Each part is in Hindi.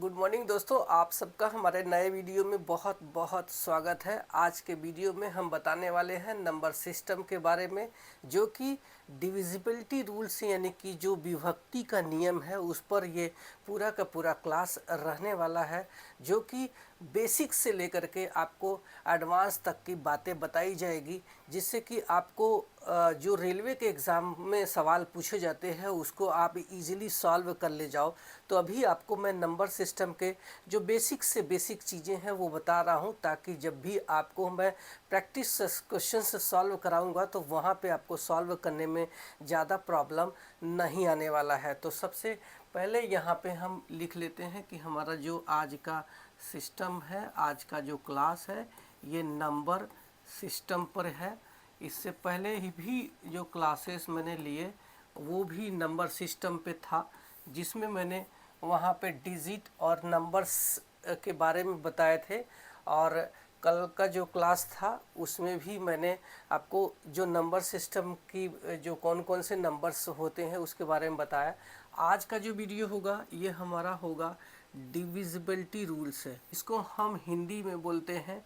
गुड मॉर्निंग दोस्तों, आप सबका हमारे नए वीडियो में बहुत बहुत स्वागत है। आज के वीडियो में हम बताने वाले हैं नंबर सिस्टम के बारे में, जो कि डिविजिबिलिटी रूल्स यानी कि जो विभक्ति का नियम है उस पर ये पूरा का पूरा क्लास रहने वाला है, जो कि बेसिक से लेकर के आपको एडवांस तक की बातें बताई जाएगी, जिससे कि आपको जो रेलवे के एग्ज़ाम में सवाल पूछे जाते हैं उसको आप इजीली सॉल्व कर ले जाओ। तो अभी आपको मैं नंबर सिस्टम के जो बेसिक से बेसिक चीज़ें हैं वो बता रहा हूं, ताकि जब भी आपको मैं प्रैक्टिस क्वेश्चन से सॉल्व कराऊंगा तो वहां पे आपको सॉल्व करने में ज़्यादा प्रॉब्लम नहीं आने वाला है। तो सबसे पहले यहाँ पे हम लिख लेते हैं कि हमारा जो आज का सिस्टम है, आज का जो क्लास है, ये नंबर सिस्टम पर है। इससे पहले ही भी जो क्लासेस मैंने लिए वो भी नंबर सिस्टम पे था, जिसमें मैंने वहाँ पे डिजिट और नंबर्स के बारे में बताए थे। और कल का जो क्लास था उसमें भी मैंने आपको जो नंबर सिस्टम की जो कौन कौन से नंबर्स होते हैं उसके बारे में बताया। आज का जो वीडियो होगा ये हमारा होगा डिविजिबिलिटी रूल्स है। इसको हम हिंदी में बोलते हैं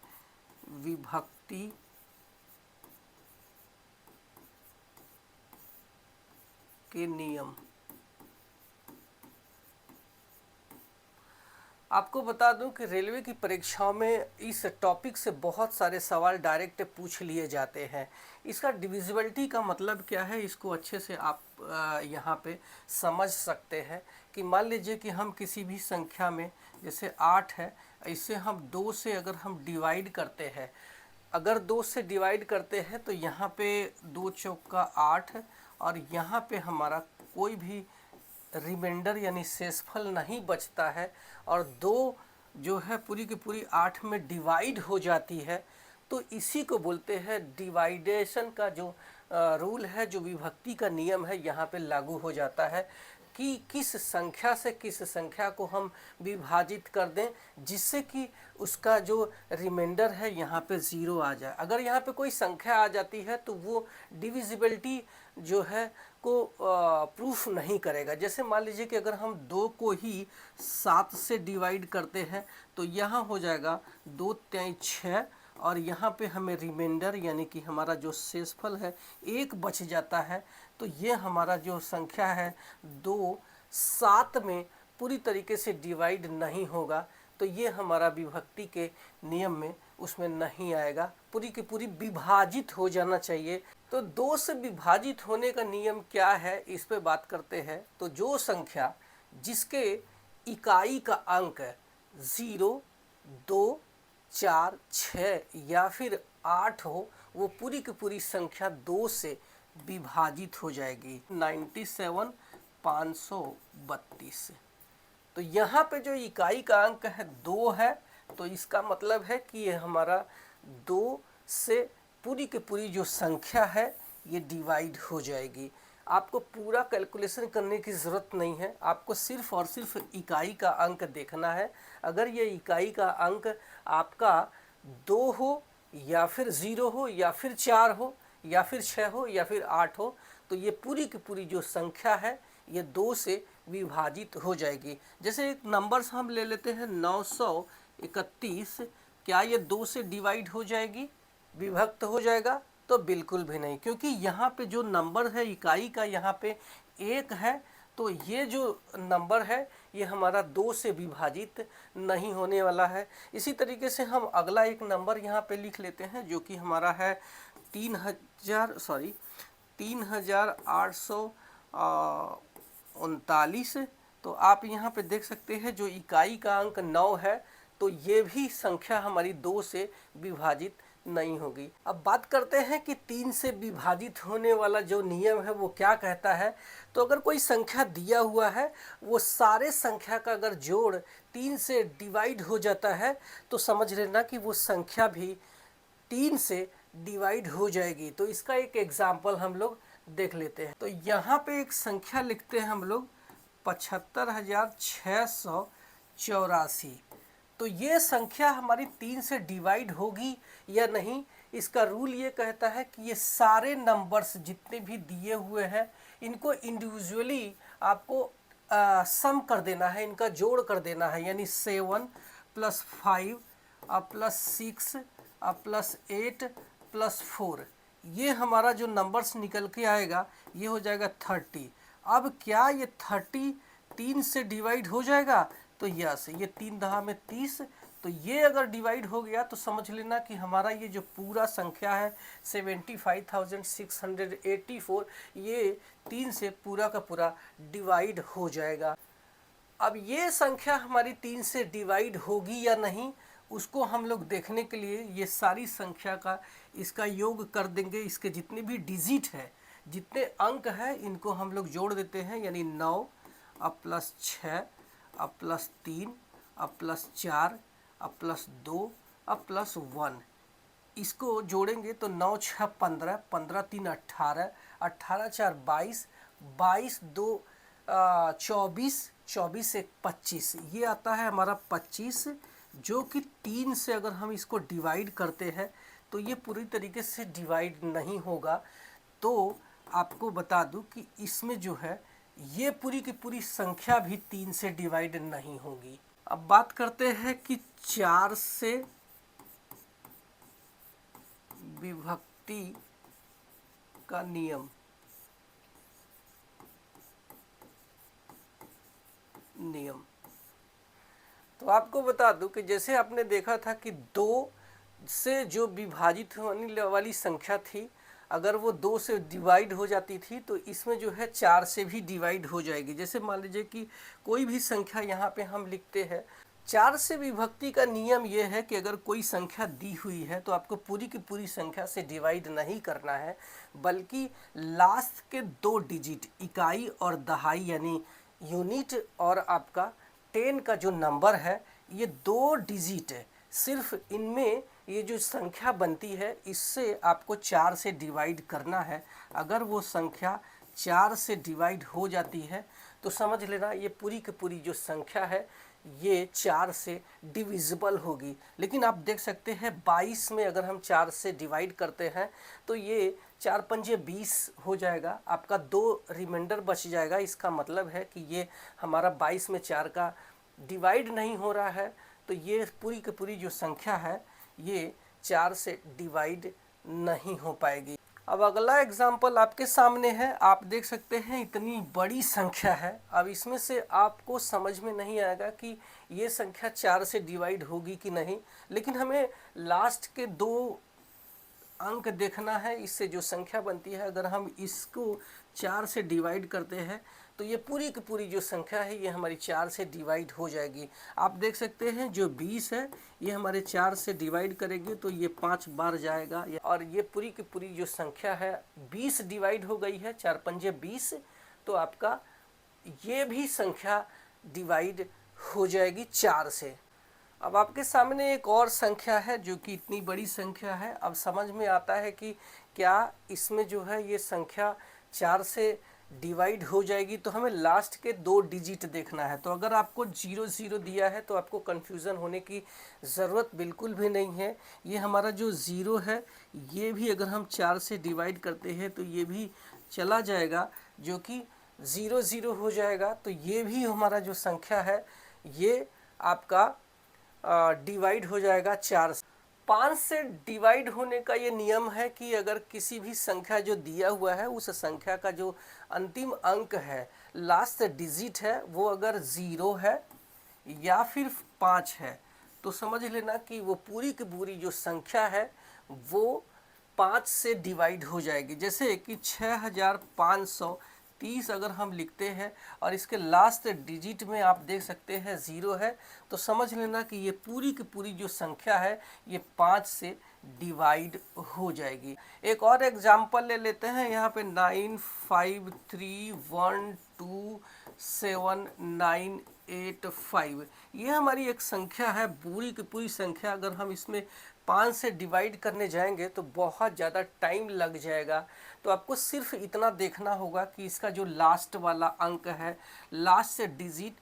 विभक्ति के नियम। आपको बता दूं कि रेलवे की परीक्षाओं में इस टॉपिक से बहुत सारे सवाल डायरेक्ट पूछ लिए जाते हैं। इसका डिविजिबिलिटी का मतलब क्या है, इसको अच्छे से आप यहाँ पे समझ सकते हैं कि मान लीजिए कि हम किसी भी संख्या में, जैसे 8 है, इसे हम 2 से अगर हम डिवाइड करते हैं, अगर 2 से डिवाइड करते हैं तो यहाँ पे 2 चौका 8 और यहाँ पे हमारा कोई भी रिमाइंडर यानी शेषफल नहीं बचता है, और 2 जो है पूरी की पूरी 8 में डिवाइड हो जाती है। तो इसी को बोलते हैं डिवाइडेशन का जो रूल है, जो विभक्ति का नियम है, यहाँ पे लागू हो जाता है कि किस संख्या से किस संख्या को हम विभाजित कर दें जिससे कि उसका जो रिमाइंडर है यहाँ पे 0 आ जाए। अगर यहाँ पे कोई संख्या आ जाती है तो वो डिविजिबिलिटी जो है को प्रूफ नहीं करेगा। जैसे मान लीजिए कि अगर हम 2 को ही 7 से डिवाइड करते हैं तो यहाँ हो जाएगा 2 3 6, और यहाँ पे हमें रिमाइंडर यानी कि हमारा जो शेषफल है 1 बच जाता है। तो ये हमारा जो संख्या है 2 7 में पूरी तरीके से डिवाइड नहीं होगा, तो ये हमारा विभक्ति के नियम में उसमें नहीं आएगा, पूरी की पूरी विभाजित हो जाना चाहिए। तो 2 से विभाजित होने का नियम क्या है, इस पे बात करते हैं। तो जो संख्या जिसके इकाई का अंक 0, 2, 4, 6 या फिर 8 हो, वो पूरी की पूरी संख्या 2 से विभाजित हो जाएगी। 97 532। तो यहाँ पे जो इकाई का अंक है 2 है, तो इसका मतलब है कि ये हमारा 2 से पूरी की पूरी जो संख्या है ये डिवाइड हो जाएगी। आपको पूरा कैलकुलेशन करने की ज़रूरत नहीं है, आपको सिर्फ और सिर्फ इकाई का अंक देखना है। अगर ये इकाई का अंक आपका 2 हो या फिर 0 हो या फिर 4 हो या फिर 6 हो या फिर 8 हो, तो ये पूरी की पूरी जो संख्या है ये 2 से विभाजित हो जाएगी। जैसे एक नंबर्स हम ले लेते हैं 931, क्या ये 2 से डिवाइड हो जाएगी, विभक्त हो जाएगा? तो बिल्कुल भी नहीं, क्योंकि यहाँ पे जो नंबर है इकाई का यहाँ पे 1 है, तो ये जो नंबर है ये हमारा 2 से विभाजित नहीं होने वाला है। इसी तरीके से हम अगला एक नंबर यहाँ पे लिख लेते हैं, जो कि हमारा है 3839। तो आप यहाँ पे देख सकते हैं जो इकाई का अंक 9 है, तो ये भी संख्या हमारी 2 से विभाजित नहीं होगी। अब बात करते हैं कि 3 से विभाजित होने वाला जो नियम है वो क्या कहता है। तो अगर कोई संख्या दिया हुआ है, वो सारे संख्या का अगर जोड़ 3 से डिवाइड हो जाता है, तो समझ लेना कि वो संख्या भी 3 से डिवाइड हो जाएगी। तो इसका एक एग्जाम्पल हम लोग देख लेते हैं। तो यहाँ पे एक संख्या लिखते हैं हम लोग 75,684। तो ये संख्या हमारी 3 से डिवाइड होगी या नहीं, इसका रूल ये कहता है कि ये सारे नंबर्स जितने भी दिए हुए हैं इनको इंडिविजुअली आपको सम कर देना है, इनका जोड़ कर देना है, यानी 7 + 5 +6 +8 +4, ये हमारा जो नंबर्स निकल के आएगा ये हो जाएगा 30। अब क्या ये 30 3 से डिवाइड हो जाएगा? तो यस, ये 3 दहा में 30, तो ये अगर डिवाइड हो गया तो समझ लेना कि हमारा ये जो पूरा संख्या है 75,684, ये 3 से पूरा का पूरा डिवाइड हो जाएगा। अब ये संख्या हमारी 3 से डिवाइड होगी या नहीं, उसको हम लोग देखने के लिए ये सारी संख्या का इसका योग कर देंगे। इसके जितने भी डिजिट है, जितने अंक है, इनको हम लोग जोड़ देते हैं, यानी 9 अब +6 अब +3 अब +4 अब +2 अब +1, इसको जोड़ेंगे तो 9 6 15, 15 3 18, 18 4 22, 22 2 24, 24 1 25, ये आता है हमारा 25, जो कि 3 से अगर हम इसको डिवाइड करते हैं तो ये पूरी तरीके से डिवाइड नहीं होगा। तो आपको बता दूं कि इसमें जो है ये पूरी की पूरी संख्या भी 3 से डिवाइड नहीं होगी। अब बात करते हैं कि 4 से विभक्ति का नियम। तो आपको बता दूं कि जैसे आपने देखा था कि 2 से जो विभाजित होने वाली संख्या थी, अगर वो 2 से डिवाइड हो जाती थी तो इसमें जो है 4 से भी डिवाइड हो जाएगी। जैसे मान लीजिए कि कोई भी संख्या यहाँ पे हम लिखते हैं, 4 से विभक्ति का नियम ये है कि अगर कोई संख्या दी हुई है तो आपको पूरी की पूरी संख्या से डिवाइड नहीं करना है, बल्कि लास्ट के 2 डिजिट इकाई और दहाई यानी यूनिट और आपका 10 का जो नंबर है, ये 2 डिजिट है, सिर्फ इनमें ये जो संख्या बनती है इससे आपको 4 से डिवाइड करना है। अगर वो संख्या 4 से डिवाइड हो जाती है तो समझ लेना ये पूरी की पूरी जो संख्या है ये 4 से डिविजिबल होगी। लेकिन आप देख सकते हैं 22 में अगर हम 4 से डिवाइड करते हैं तो ये 4 पंजे 20 हो जाएगा, आपका 2 रिमाइंडर बच जाएगा। इसका मतलब है कि ये हमारा 22 में 4 का डिवाइड नहीं हो रहा है, तो ये पूरी की पूरी जो संख्या है ये 4 से डिवाइड नहीं हो पाएगी। अब अगला एग्जाम्पल आपके सामने है, आप देख सकते हैं इतनी बड़ी संख्या है। अब इसमें से आपको समझ में नहीं आएगा कि ये संख्या 4 से डिवाइड होगी कि नहीं, लेकिन हमें लास्ट के 2 अंक देखना है। इससे जो संख्या बनती है, अगर हम इसको 4 से डिवाइड करते हैं तो ये पूरी की पूरी जो संख्या है ये हमारी 4 से डिवाइड हो जाएगी। आप देख सकते हैं जो 20 है ये हमारे 4 से डिवाइड करेंगे तो ये 5 बार जाएगा, और ये पूरी की पूरी जो संख्या है 20 डिवाइड हो गई है, 4 पंजे 20, तो आपका ये भी संख्या डिवाइड हो जाएगी 4 से। अब आपके सामने एक और संख्या है जो कि इतनी बड़ी संख्या है। अब समझ में आता है कि क्या इसमें जो है ये संख्या 4 से डिवाइड हो जाएगी, तो हमें लास्ट के 2 डिजिट देखना है। तो अगर आपको 00 दिया है तो आपको कंफ्यूजन होने की ज़रूरत बिल्कुल भी नहीं है। ये हमारा जो 0 है ये भी अगर हम 4 से डिवाइड करते हैं तो ये भी चला जाएगा, जो कि 00 हो जाएगा। तो ये भी हमारा जो संख्या है ये आपका डिवाइड हो जाएगा 4 से। 5 से डिवाइड होने का ये नियम है कि अगर किसी भी संख्या जो दिया हुआ है उस संख्या का जो अंतिम अंक है, लास्ट डिजिट है, वो अगर 0 है या फिर 5 है तो समझ लेना कि वो पूरी की पूरी जो संख्या है वो 5 से डिवाइड हो जाएगी। जैसे कि 6530 अगर हम लिखते हैं और इसके लास्ट डिजिट में आप देख सकते हैं 0 है, तो समझ लेना कि ये पूरी की पूरी जो संख्या है ये 5 से डिवाइड हो जाएगी। एक और एग्जांपल ले लेते हैं। यहाँ पे 9531279885, ये हमारी एक संख्या है, पूरी की पूरी संख्या। अगर हम इसमें 5 से डिवाइड करने जाएंगे तो बहुत ज़्यादा टाइम लग जाएगा। तो आपको सिर्फ इतना देखना होगा कि इसका जो लास्ट वाला अंक है, लास्ट से डिजिट,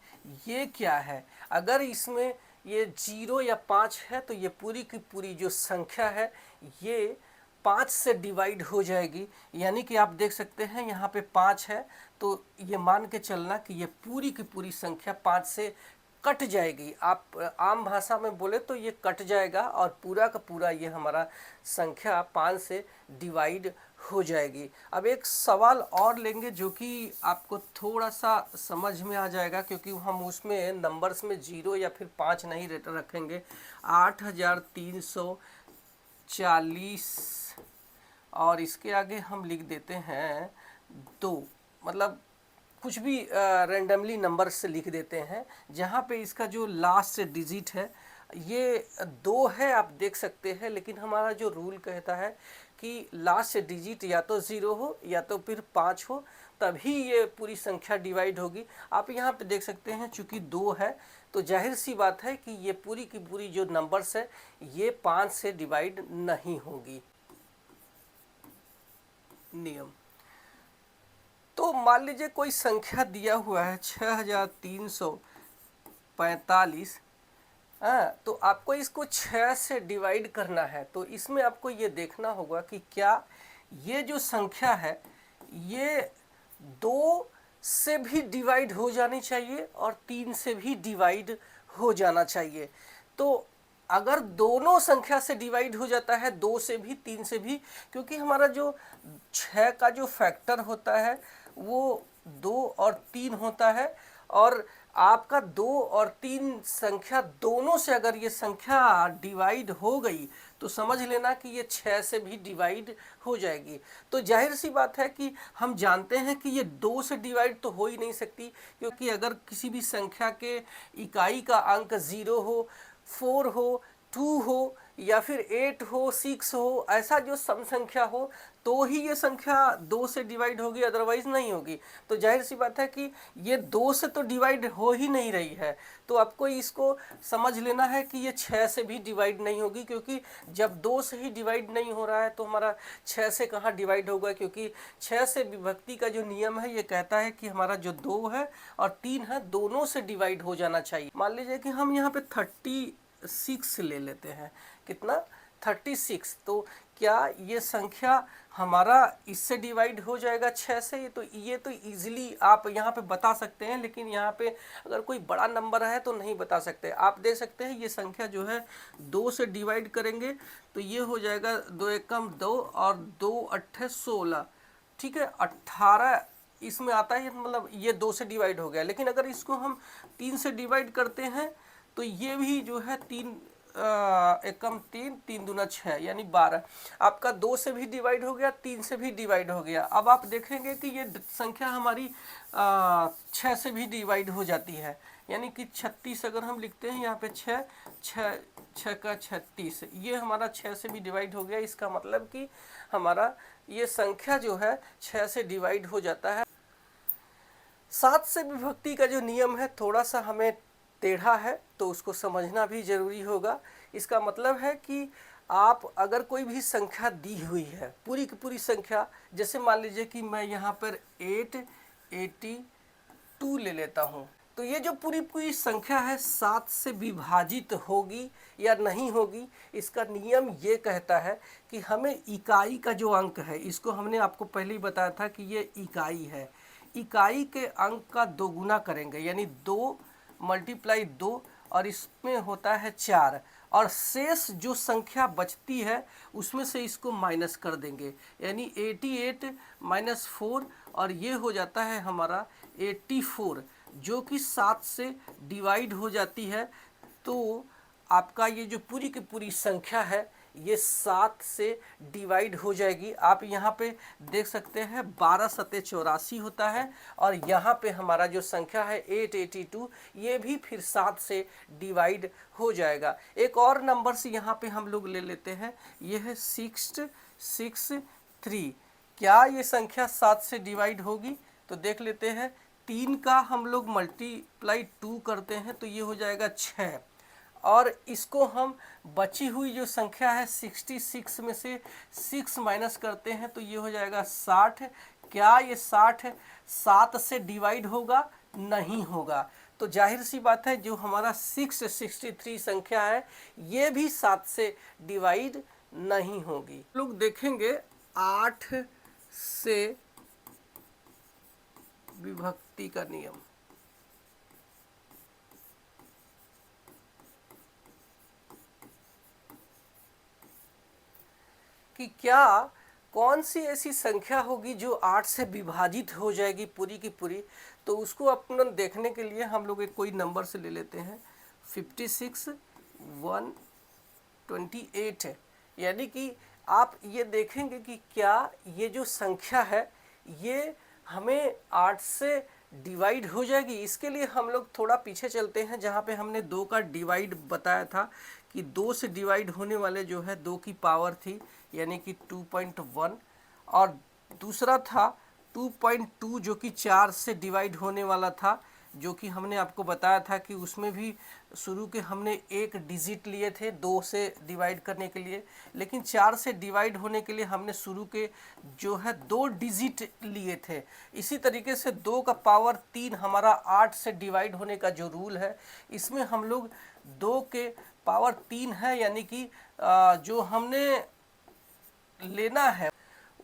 ये क्या है। अगर इसमें ये 0 या 5 है तो ये पूरी की पूरी जो संख्या है ये 5 से डिवाइड हो जाएगी, यानी कि आप देख सकते हैं यहाँ पे 5 है, तो ये मान के चलना कि ये पूरी की पूरी संख्या 5 से कट जाएगी। आप आम भाषा में बोले तो ये कट जाएगा और पूरा का पूरा ये हमारा संख्या 5 से डिवाइड हो जाएगी। अब एक सवाल और लेंगे जो कि आपको थोड़ा सा समझ में आ जाएगा, क्योंकि हम उसमें नंबर्स में 0 या फिर 5 नहीं रखेंगे। 8340 और इसके आगे हम लिख देते हैं 2, मतलब कुछ भी रैंडमली नंबर से लिख देते हैं, जहाँ पे इसका जो लास्ट डिजिट है ये 2 है, आप देख सकते हैं। लेकिन हमारा जो रूल कहता है कि लास्ट डिजिट या तो 0 हो या तो फिर 5 हो, तभी ये पूरी संख्या डिवाइड होगी। आप यहाँ पे देख सकते हैं चूंकि 2 है तो जाहिर सी बात है कि ये पूरी की पूरी जो नंबर्स है ये 5 से डिवाइड नहीं होगी। नियम तो मान लीजिए कोई संख्या दिया हुआ है 6345, तो आपको इसको 6 से डिवाइड करना है। तो इसमें आपको ये देखना होगा कि क्या ये जो संख्या है ये 2 से भी डिवाइड हो जानी चाहिए और 3 से भी डिवाइड हो जाना चाहिए। तो अगर दोनों संख्या से डिवाइड हो जाता है, 2 से भी 3 से भी, क्योंकि हमारा जो 6 का जो फैक्टर होता है वो 2 और 3 होता है, और आपका 2 और 3 संख्या दोनों से अगर ये संख्या डिवाइड हो गई तो समझ लेना कि ये 6 से भी डिवाइड हो जाएगी। तो जाहिर सी बात है कि हम जानते हैं कि ये 2 से डिवाइड तो हो ही नहीं सकती, क्योंकि अगर किसी भी संख्या के इकाई का अंक 0 हो, 4 हो, 2 हो या फिर 8 हो, 6 हो, ऐसा जो सम संख्या हो तो ही ये संख्या 2 से डिवाइड होगी, अदरवाइज नहीं होगी। तो जाहिर सी बात है कि ये 2 से तो डिवाइड हो ही नहीं रही है, तो आपको इसको समझ लेना है कि ये 6 से भी डिवाइड नहीं होगी, क्योंकि जब 2 से ही डिवाइड नहीं हो रहा है तो हमारा 6 से कहाँ डिवाइड होगा, क्योंकि 6 से विभक्ति का जो नियम है ये कहता है कि हमारा जो 2 है और 3 है दोनों से डिवाइड हो जाना चाहिए। मान लीजिए कि हम यहाँ पे 36 ले लेते हैं। कितना? 36। तो क्या ये संख्या हमारा इससे डिवाइड हो जाएगा 6 से? ये तो इजीली आप यहाँ पे बता सकते हैं, लेकिन यहाँ पे अगर कोई बड़ा नंबर है तो नहीं बता सकते। आप देख सकते हैं ये संख्या जो है 2 से डिवाइड करेंगे तो ये हो जाएगा 2 एकम 2 और 2 अट्ठे 16, ठीक है, 18 इसमें आता है, मतलब ये 2 से डिवाइड हो गया। लेकिन अगर इसको हम 3 से डिवाइड करते हैं तो ये भी जो है 3 एकम 3, 3 दूना 6 यानी 12। आपका 2 से भी डिवाइड हो गया, 3 से भी डिवाइड हो गया। अब आप देखेंगे कि ये संख्या हमारी 6 से भी डिवाइड हो जाती है, यानी कि 36 अगर हम लिखते हैं यहाँ पे 6 का 36, ये हमारा 6 से भी डिवाइड हो गया। इसका मतलब कि हमारा ये संख्या जो है 6 से डिवाइड हो जाता है। 7 से विभक्ति का जो नियम है थोड़ा सा हमें टेढ़ा है, तो उसको समझना भी जरूरी होगा। इसका मतलब है कि आप अगर कोई भी संख्या दी हुई है, पूरी की पूरी संख्या, जैसे मान लीजिए कि मैं यहाँ पर 882 ले लेता हूँ, तो ये जो पूरी पूरी संख्या है 7 से विभाजित होगी या नहीं होगी, इसका नियम ये कहता है कि हमें इकाई का जो अंक है, इसको हमने आपको पहले ही बताया था कि ये इकाई है, इकाई के अंक का 2 गुना करेंगे, यानी 2 मल्टीप्लाई 2 और इसमें होता है 4, और शेष जो संख्या बचती है उसमें से इसको माइनस कर देंगे, यानी 88 माइनस 4, और ये हो जाता है हमारा 84, जो कि 7 से डिवाइड हो जाती है। तो आपका ये जो पूरी की पूरी संख्या है ये 7 से डिवाइड हो जाएगी। आप यहाँ पे देख सकते हैं 12 सते 84 होता है, और यहाँ पे हमारा जो संख्या है 882 ये भी फिर 7 से डिवाइड हो जाएगा। एक और नंबर से यहाँ पे हम लोग ले लेते हैं, ये है 663। क्या ये संख्या 7 से डिवाइड होगी? तो देख लेते हैं, 3 का हम लोग मल्टीप्लाई 2 करते हैं तो ये हो जाएगा 6, और इसको हम बची हुई जो संख्या है 66 में से 6 माइनस करते हैं तो ये हो जाएगा 60। क्या ये 60 7 से डिवाइड होगा? नहीं होगा। तो जाहिर सी बात है जो हमारा 663 संख्या है ये भी 7 से डिवाइड नहीं होगी। लोग देखेंगे 8 से विभक्ति का नियम, कि क्या कौन सी ऐसी संख्या होगी जो 8 से विभाजित हो जाएगी पूरी की पूरी। तो उसको अपन देखने के लिए हम लोग एक कोई नंबर से ले लेते हैं। 56 128 है, यानी कि आप ये देखेंगे कि क्या ये जो संख्या है ये हमें 8 से डिवाइड हो जाएगी। इसके लिए हम लोग थोड़ा पीछे चलते हैं, जहाँ पे हमने 2 का डिवाइड बताया था कि 2 से डिवाइड होने वाले जो है 2 की पावर थी, यानी कि 2.1, और दूसरा था 2.2 जो कि 4 से डिवाइड होने वाला था, जो कि हमने आपको बताया था कि उसमें भी शुरू के हमने एक डिजिट लिए थे 2 से डिवाइड करने के लिए, लेकिन 4 से डिवाइड होने के लिए हमने शुरू के जो है 2 डिजिट लिए थे। इसी तरीके से 2 का पावर 3 हमारा 8 से डिवाइड होने का जो रूल है, इसमें हम लोग 2 के पावर 3 है, यानी कि जो हमने लेना है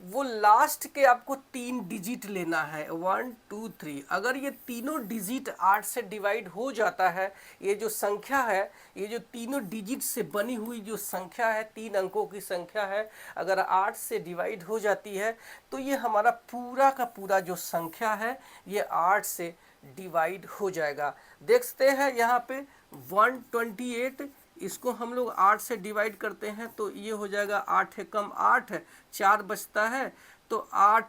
वो लास्ट के आपको 3 डिजिट लेना है, 1 2 3। अगर ये तीनों डिजिट 8 से डिवाइड हो जाता है, ये जो संख्या है, ये जो तीनों डिजिट से बनी हुई जो संख्या है, 3 अंकों की संख्या है, अगर 8 से डिवाइड हो जाती है तो ये हमारा पूरा का पूरा जो संख्या है ये 8 से डिवाइड हो जाएगा। देखते हैं यहाँ पे 128, इसको हम लोग 8 से डिवाइड करते हैं तो ये हो जाएगा 8 है कम 8, 4 बचता है तो 8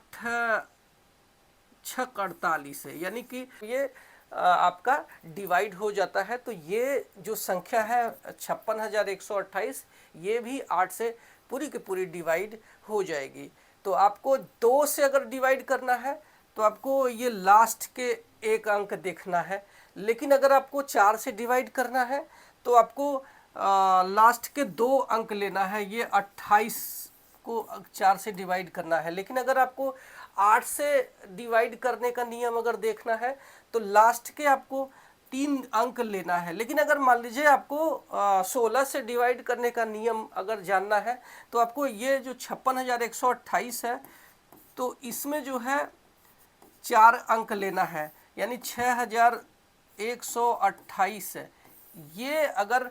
6 48 है, यानी कि ये आपका डिवाइड हो जाता है। तो ये जो संख्या है 56,128, ये भी 8 से पूरी की पूरी डिवाइड हो जाएगी। तो आपको 2 से अगर डिवाइड करना है तो आपको ये लास्ट के एक अंक देखना है, लेकिन अगर आपको 4 से डिवाइड करना है तो आपको लास्ट के 2 अंक लेना है, ये 28 को 4 से डिवाइड करना है। लेकिन अगर आपको 8 से डिवाइड करने का नियम अगर देखना है तो लास्ट के आपको 3 अंक लेना है। लेकिन अगर मान लीजिए आपको 16 से डिवाइड करने का नियम अगर जानना है तो आपको ये जो 56,128 है तो इसमें जो है 4 अंक लेना है, यानी 6,128 है। ये अगर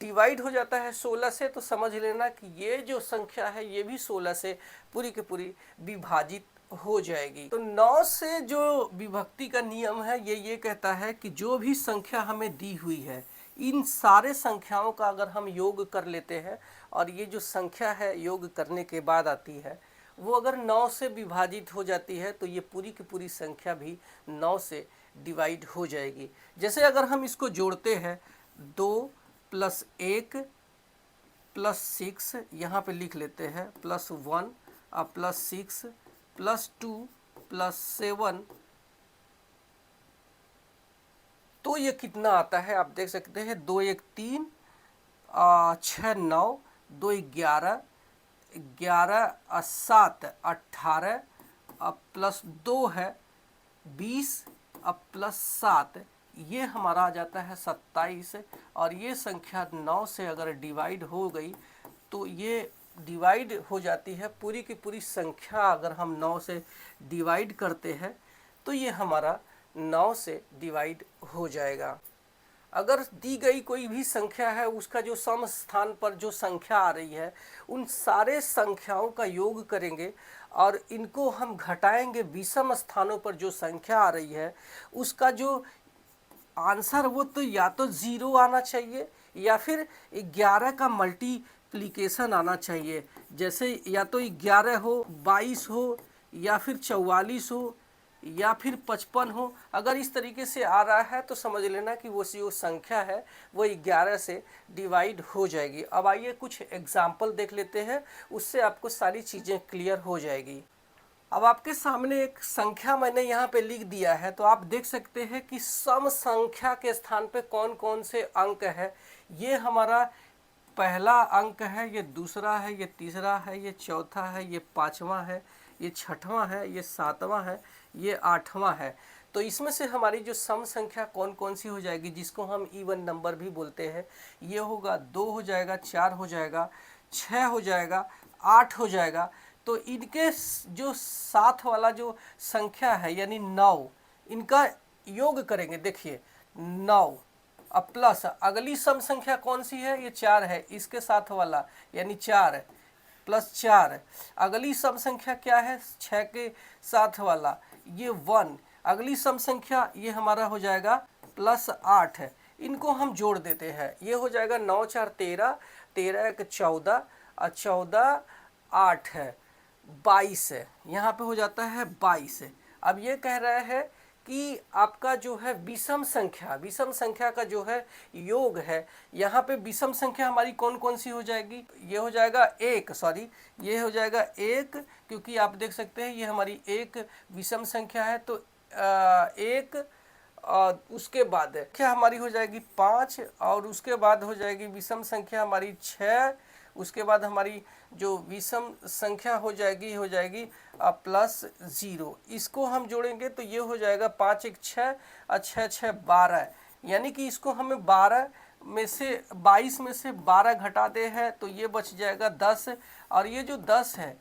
डिवाइड हो जाता है 16 से तो समझ लेना कि ये जो संख्या है ये भी 16 से पूरी की पूरी विभाजित हो जाएगी। तो 9 से जो विभक्ति का नियम है ये कहता है कि जो भी संख्या हमें दी हुई है, इन सारे संख्याओं का अगर हम योग कर लेते हैं और ये जो संख्या है योग करने के बाद आती है वो अगर 9 से विभाजित हो जाती है तो ये पूरी की पूरी संख्या भी 9 से डिवाइड हो जाएगी। जैसे अगर हम इसको जोड़ते हैं 2 + 1 + 6, यहाँ पे लिख लेते हैं +1 +6 +2 +7, तो ये कितना आता है आप देख सकते हैं। 2 1 3, 6 9, 2 11, 11 7 18, अब +2 है 20, अब +7, ये हमारा आ जाता है 27। और ये संख्या 9 से अगर डिवाइड हो गई तो ये डिवाइड हो जाती है पूरी की पूरी संख्या। अगर हम 9 से डिवाइड करते हैं तो ये हमारा 9 से डिवाइड हो जाएगा। अगर दी गई कोई भी संख्या है उसका जो सम स्थान पर जो संख्या आ रही है उन सारे संख्याओं का योग करेंगे और इनको हम घटाएंगे विषम स्थानों पर जो संख्या आ रही है उसका जो आंसर वो तो या तो 0 आना चाहिए या फिर 11 का मल्टीप्लिकेशन आना चाहिए। जैसे या तो 11 हो, 22 हो, या फिर 44 हो, या फिर 55 हो। अगर इस तरीके से आ रहा है तो समझ लेना कि वो जो संख्या है वो 11 से डिवाइड हो जाएगी। अब आइए कुछ एग्जाम्पल देख लेते हैं, उससे आपको सारी चीज़ें क्लियर हो जाएगी। अब आपके सामने एक संख्या मैंने यहाँ पे लिख दिया है, तो आप देख सकते हैं कि सम संख्या के स्थान पे कौन कौन से अंक है। ये हमारा पहला अंक है, ये दूसरा है, ये तीसरा है, ये चौथा है, ये पांचवा है, ये छठवां है, ये सातवां है, ये आठवां है। तो इसमें से हमारी जो सम संख्या कौन कौन सी हो जाएगी, जिसको हम इवन नंबर भी बोलते हैं, ये होगा 2 हो जाएगा, 4 हो जाएगा, 6 हो जाएगा, 8 हो जाएगा। तो इनके जो साथ वाला जो संख्या है यानी 9, इनका योग करेंगे। देखिए 9 अब प्लस अगली सम संख्या कौन सी है, ये 4 है, इसके साथ वाला यानी 4 प्लस 4। अगली सम संख्या क्या है, 6 के साथ वाला ये 1। अगली सम संख्या ये हमारा हो जाएगा प्लस 8 है। इनको हम जोड़ देते हैं, ये हो जाएगा 9 4 13, 13 1 14 और 14 8 है 22 है, यहाँ पे हो जाता है 22 है। अब ये कह रहा है कि आपका जो है विषम संख्या का जो है योग है, यहाँ पे विषम संख्या हमारी कौन कौन सी हो जाएगी, ये हो जाएगा 1, सॉरी ये हो जाएगा 1, क्योंकि आप देख सकते हैं ये हमारी एक विषम संख्या है। तो 1 और उसके बाद क्या हमारी हो जाएगी 5, और उसके बाद हो जाएगी विषम संख्या हमारी 6, उसके बाद हमारी जो विषम संख्या हो जाएगी प्लस 0। इसको हम जोड़ेंगे तो ये हो जाएगा 5 1 6 और 6 6 12, यानी कि इसको हमें 12 में से 22 में से 12 घटाते हैं तो ये बच जाएगा 10। और ये जो 10 है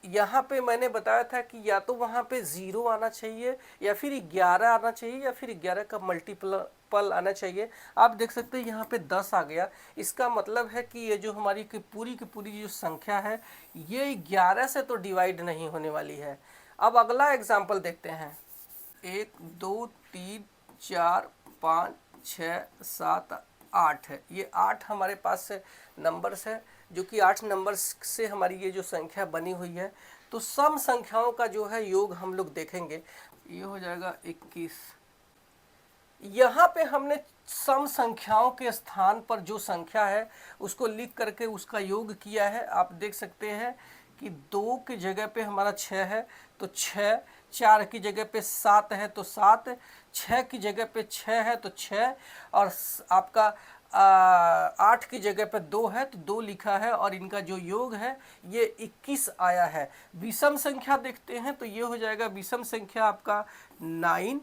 यहाँ पे मैंने बताया था कि या तो वहाँ पे 0 आना चाहिए या फिर 11 आना चाहिए या फिर 11 का मल्टीपल आना चाहिए। आप देख सकते हैं यहाँ पे 10 आ गया। इसका मतलब है कि ये जो हमारी की पूरी जो संख्या है ये 11 से तो डिवाइड नहीं होने वाली है। अब अगला एग्जाम्पल देखते हैं। 1 2 3 4 5 6 7 8 है, ये 8 हमारे पास नंबर्स है, जो कि 8 नंबर्स से हमारी ये जो संख्या बनी हुई है। तो सम संख्याओं का जो है योग हम लोग देखेंगे, ये हो जाएगा 21। यहाँ पे हमने सम संख्याओं के स्थान पर जो संख्या है उसको लिख करके उसका योग किया है। आप देख सकते हैं कि 2 की जगह पे हमारा 6 है तो 6, 4 की जगह पे 7 है तो 7, 6 की जगह पे 6 है तो 6, और आपका 8 की जगह पे 2 है तो 2 लिखा है, और इनका जो योग है ये 21 आया है। विषम संख्या देखते हैं तो ये हो जाएगा विषम संख्या आपका 9,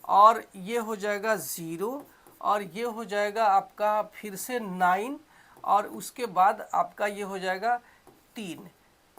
और ये हो जाएगा 0, और ये हो जाएगा आपका फिर से 9, और उसके बाद आपका ये हो जाएगा 3,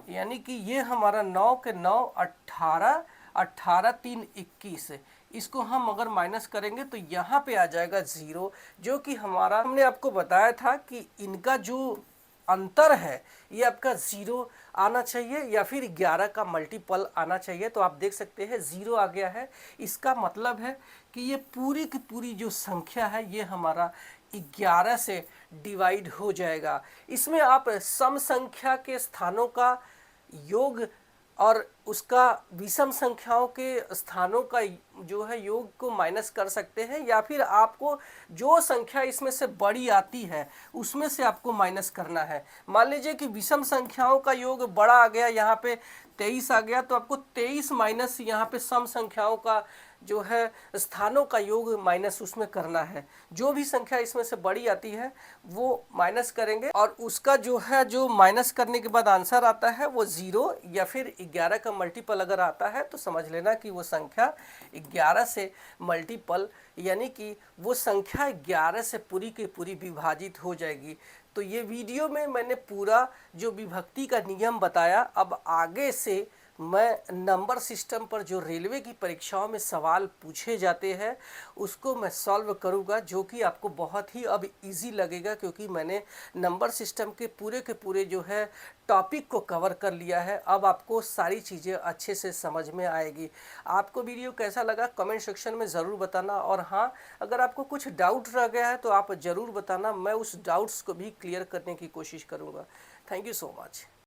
यानी कि ये हमारा 9 के 9 18, 18 3 21। इसको हम अगर माइनस करेंगे तो यहाँ पे आ जाएगा 0, जो कि हमारा हमने आपको बताया था कि इनका जो अंतर है ये आपका 0 आना चाहिए या फिर 11 का मल्टीपल आना चाहिए। तो आप देख सकते हैं 0 आ गया है। इसका मतलब है कि ये पूरी की पूरी जो संख्या है ये हमारा 11 से डिवाइड हो जाएगा। इसमें आप सम संख्या के स्थानों का योग और उसका विषम संख्याओं के स्थानों का जो है योग को माइनस कर सकते हैं, या फिर आपको जो संख्या इसमें से बड़ी आती है उसमें से आपको माइनस करना है। मान लीजिए कि विषम संख्याओं का योग बड़ा आ गया, यहाँ पे 23 आ गया, तो आपको 23 माइनस यहाँ पे सम संख्याओं का जो है स्थानों का योग माइनस उसमें करना है। जो भी संख्या इसमें से बड़ी आती है वो माइनस करेंगे, और उसका जो है जो माइनस करने के बाद आंसर आता है वो 0 या फिर 11 का मल्टीपल अगर आता है तो समझ लेना कि वो संख्या 11 से मल्टीपल, यानी कि वो संख्या 11 से पूरी की पूरी विभाजित हो जाएगी। तो ये वीडियो में मैंने पूरा जो विभक्ति का नियम बताया। अब आगे से मैं नंबर सिस्टम पर जो रेलवे की परीक्षाओं में सवाल पूछे जाते हैं उसको मैं सॉल्व करूंगा, जो कि आपको बहुत ही अब इजी लगेगा, क्योंकि मैंने नंबर सिस्टम के पूरे जो है टॉपिक को कवर कर लिया है। अब आपको सारी चीज़ें अच्छे से समझ में आएगी। आपको वीडियो कैसा लगा कमेंट सेक्शन में ज़रूर बताना, और हाँ, अगर आपको कुछ डाउट रह गया है तो आप ज़रूर बताना, मैं उस डाउट्स को भी क्लियर करने की कोशिश करूँगा। Thank you so much.